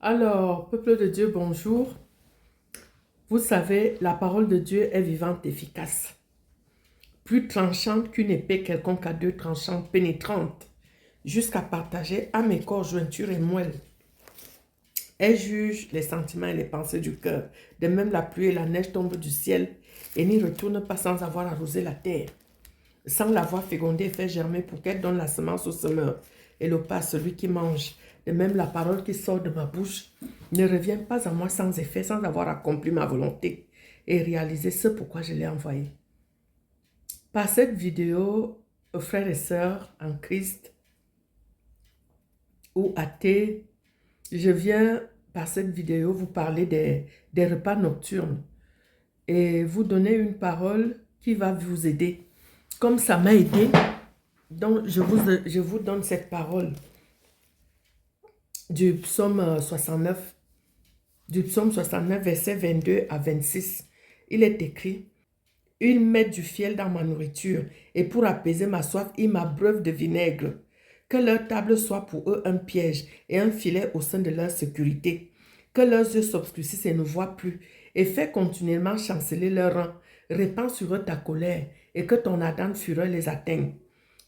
Alors, peuple de Dieu, bonjour. Vous savez, la parole de Dieu est vivante, efficace, plus tranchante qu'une épée quelconque à deux tranchants, pénétrante, jusqu'à partager âme et corps, jointure et moelle. Elle juge les sentiments et les pensées du cœur. De même, la pluie et la neige tombent du ciel et n'y retournent pas sans avoir arrosé la terre, sans l'avoir fécondée et fait germer pour qu'elle donne la semence au semeur et le pas à celui qui mange. De même, la parole qui sort de ma bouche ne revient pas à moi sans effet, sans avoir accompli ma volonté et réalisé ce pourquoi je l'ai envoyé. Par cette vidéo, frères et sœurs en Christ ou athées, je viens par cette vidéo vous parler des repas nocturnes et vous donner une parole qui va vous aider. Comme ça m'a aidé, donc je vous donne cette parole du psaume 69, versets 22 à 26. Il est écrit: ils mettent du fiel dans ma nourriture, et pour apaiser ma soif, ils m'abreuvent de vinaigre. Que leur table soit pour eux un piège et un filet au sein de leur sécurité. Que leurs yeux s'obscurcissent et ne voient plus, et fais continuellement chanceler leurs rangs. Répands sur eux ta colère, et que ton ardente fureur les atteigne.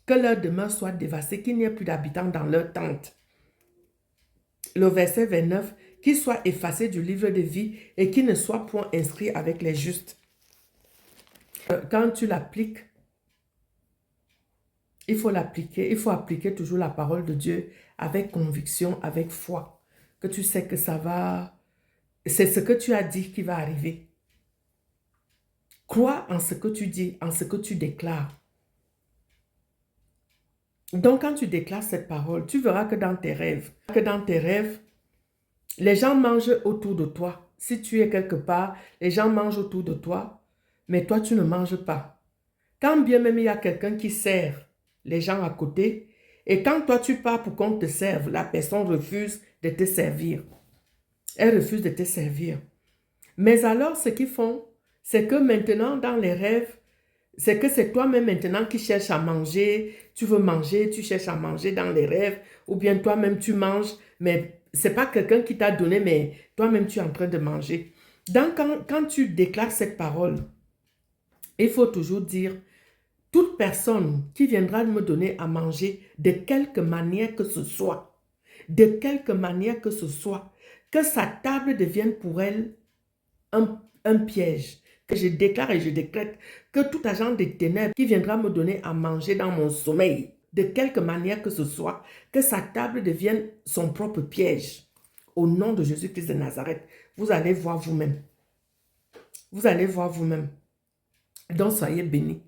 Que leur demeure soit dévastée, qu'il n'y ait plus d'habitants dans leur tente. Le verset 29, qu'ils soient effacés du livre de vie et qu'ils ne soient point inscrits avec les justes. Quand tu l'appliques, il faut l'appliquer, il faut appliquer toujours la parole de Dieu avec conviction, avec foi, que tu sais que ça va, c'est ce que tu as dit qui va arriver. Crois en ce que tu dis, en ce que tu déclares. Donc quand tu déclares cette parole, tu verras que dans tes rêves, les gens mangent autour de toi. Si tu es quelque part, les gens mangent autour de toi, mais toi tu ne manges pas. Quand bien même il y a quelqu'un qui sert les gens à côté, et quand toi tu pars pour qu'on te serve, la personne refuse de te servir. Elle refuse de te servir. Mais alors ce qu'ils font, c'est que maintenant dans les rêves, c'est que c'est toi-même maintenant qui cherches à manger, tu veux manger, tu cherches à manger dans les rêves, ou bien toi-même tu manges, mais c'est pas quelqu'un qui t'a donné, mais toi-même tu es en train de manger. Donc quand tu déclares cette parole, il faut toujours dire: toute personne qui viendra me donner à manger de quelque manière que ce soit, de quelque manière que ce soit, que sa table devienne pour elle un piège. Que je déclare et je décrète que tout agent des ténèbres qui viendra me donner à manger dans mon sommeil, de quelque manière que ce soit, que sa table devienne son propre piège. Au nom de Jésus-Christ de Nazareth, vous allez voir vous-même. Vous allez voir vous-même. Donc soyez bénis.